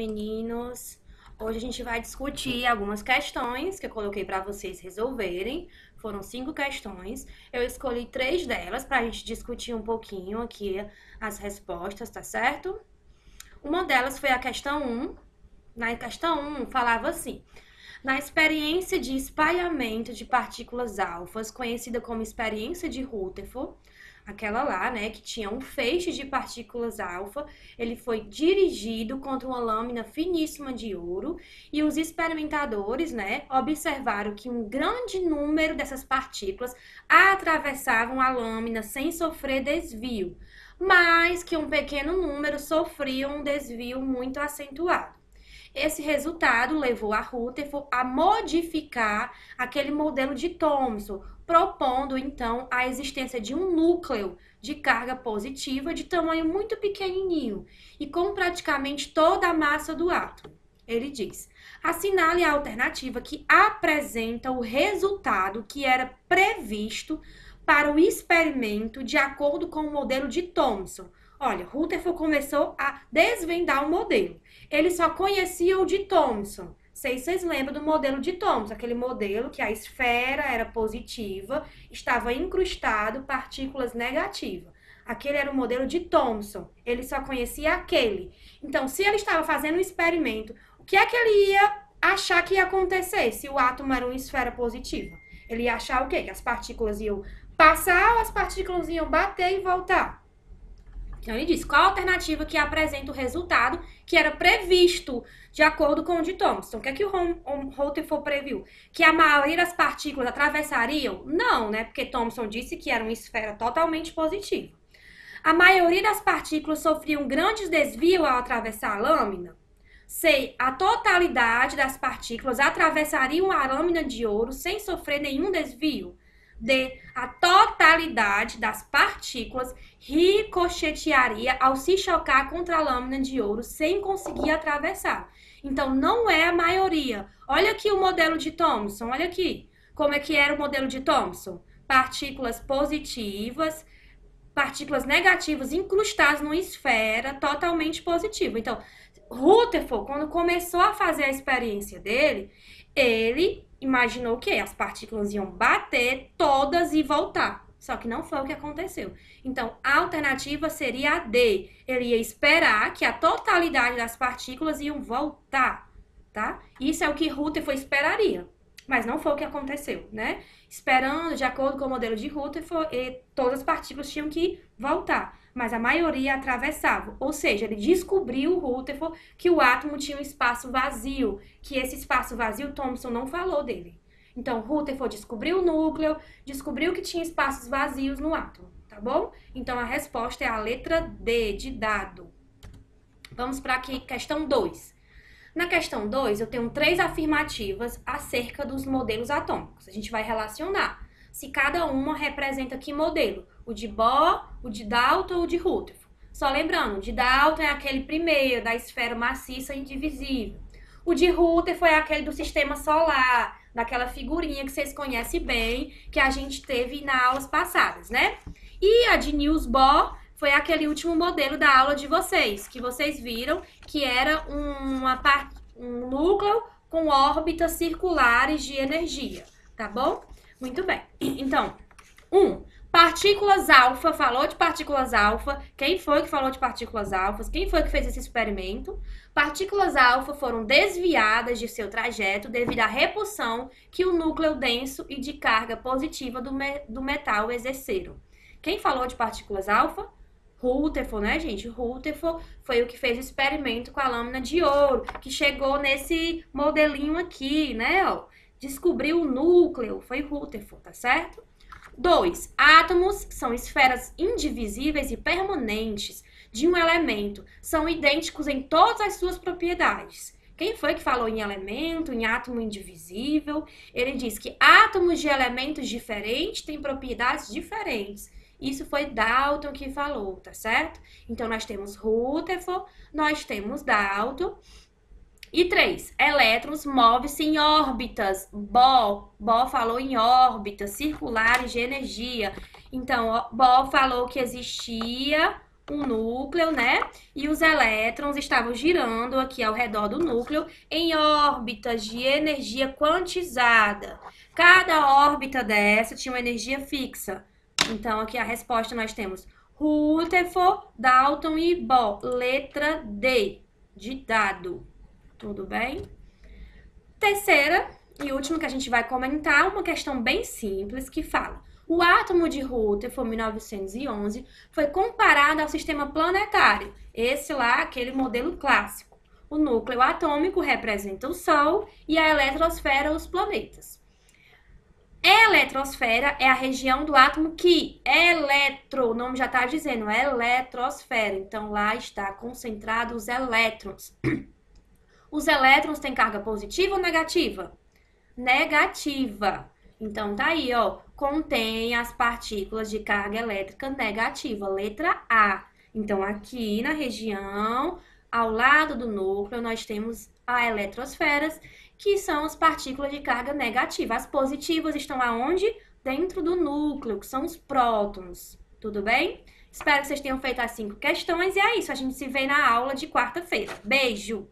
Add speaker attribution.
Speaker 1: meninos! Hoje a gente vai discutir algumas questões que eu coloquei para vocês resolverem. Foram 5 questões. Eu escolhi 3 delas para a gente discutir um pouquinho aqui as respostas, tá certo? Uma delas foi a questão 1. Na questão 1 falava assim: na experiência de espalhamento de partículas alfas, conhecida como experiência de Rutherford, aquela lá, né, que tinha um feixe de partículas alfa, ele foi dirigido contra uma lâmina finíssima de ouro e os experimentadores, né, observaram que um grande número dessas partículas atravessavam a lâmina sem sofrer desvio, mas que um pequeno número sofria um desvio muito acentuado. Esse resultado levou a Rutherford a modificar aquele modelo de Thomson, propondo então a existência de um núcleo de carga positiva de tamanho muito pequenininho e com praticamente toda a massa do átomo. Ele diz: assinale a alternativa que apresenta o resultado que era previsto para o experimento de acordo com o modelo de Thomson. Olha, Rutherford começou a desvendar o modelo. Ele só conhecia o de Thomson. Vocês lembram do modelo de Thomson, aquele modelo que a esfera era positiva, estava incrustado partículas negativas. Aquele era o modelo de Thomson. Ele só conhecia aquele. Então, se ele estava fazendo um experimento, o que é que ele ia achar que ia acontecer se o átomo era uma esfera positiva? Ele ia achar o quê? Que as partículas iam passar ou as partículas iam bater e voltar? Então, ele diz, qual a alternativa que apresenta o resultado que era previsto de acordo com o de Thomson? O que é que o Rutherford previu? Que a maioria das partículas atravessariam? Não, né? Porque Thomson disse que era uma esfera totalmente positiva. A maioria das partículas sofriam grandes desvios ao atravessar a lâmina? C. A totalidade das partículas atravessariam a lâmina de ouro sem sofrer nenhum desvio? D. A totalidade das partículas ricochetearia ao se chocar contra a lâmina de ouro sem conseguir atravessar. Então, não é a maioria. Olha aqui o modelo de Thomson, olha aqui. Como é que era o modelo de Thomson? Partículas positivas, partículas negativas incrustadas numa esfera totalmente positiva. Então, Rutherford, quando começou a fazer a experiência dele, ele imaginou que as partículas iam bater todas e voltar. Só que não foi o que aconteceu. Então, a alternativa seria a D. Ele ia esperar que a totalidade das partículas iam voltar, tá? Isso é o que Rutherford esperaria. Mas não foi o que aconteceu, né? Esperando, de acordo com o modelo de Rutherford, todas as partículas tinham que voltar. Mas a maioria atravessava. Ou seja, ele descobriu, Rutherford, que o átomo tinha um espaço vazio. Que esse espaço vazio, Thomson não falou dele. Então, Rutherford descobriu o núcleo, descobriu que tinha espaços vazios no átomo, tá bom? Então, a resposta é a letra D, de dado. Vamos para aqui, questão 2. Na questão 2, eu tenho 3 afirmativas acerca dos modelos atômicos. A gente vai relacionar se cada uma representa que modelo. O de Bohr, o de Dalton ou o de Rutherford. Só lembrando, o de Dalton é aquele primeiro, da esfera maciça indivisível. O de Rutherford é aquele do sistema solar, daquela figurinha que vocês conhecem bem, que a gente teve nas aulas passadas, né? E a de Niels Bohr foi aquele último modelo da aula de vocês, que vocês viram que era um núcleo com órbitas circulares de energia, tá bom? Muito bem. Então, partículas alfa, falou de partículas alfa. Quem foi que falou de partículas alfas? Quem foi que fez esse experimento? Partículas alfa foram desviadas de seu trajeto devido à repulsão que o núcleo denso e de carga positiva do metal exerceram. Quem falou de partículas alfa? Rutherford, né, gente? Rutherford foi o que fez o experimento com a lâmina de ouro, que chegou nesse modelinho aqui, né, ó. Descobriu o núcleo, foi Rutherford, tá certo? 2. Átomos, que são esferas indivisíveis e permanentes de um elemento, são idênticos em todas as suas propriedades. Quem foi que falou em elemento, em átomo indivisível? Ele diz que átomos de elementos diferentes têm propriedades diferentes. Isso foi Dalton que falou, tá certo? Então, nós temos Rutherford, nós temos Dalton. E 3, elétrons movem-se em órbitas. Bohr falou em órbitas circulares de energia. Então, Bohr falou que existia um núcleo, né? E os elétrons estavam girando aqui ao redor do núcleo em órbitas de energia quantizada. Cada órbita dessa tinha uma energia fixa. Então, aqui a resposta nós temos Rutherford, Dalton e Bohr. Letra D, de dado. Tudo bem? Terceira e última que a gente vai comentar, uma questão bem simples que fala: o átomo de Rutherford, 1911, foi comparado ao sistema planetário. Esse lá, aquele modelo clássico. O núcleo atômico representa o Sol e a eletrosfera os planetas. A eletrosfera é a região do átomo que o nome já está dizendo, é eletrosfera. Então, lá está concentrado os elétrons. Os elétrons têm carga positiva ou negativa? Negativa. Então, tá aí, ó. Contém as partículas de carga elétrica negativa. Letra A. Então, aqui na região, ao lado do núcleo, nós temos a eletrosferas, que são as partículas de carga negativa. As positivas estão aonde? Dentro do núcleo, que são os prótons. Tudo bem? Espero que vocês tenham feito as 5 questões. E é isso, a gente se vê na aula de quarta-feira. Beijo!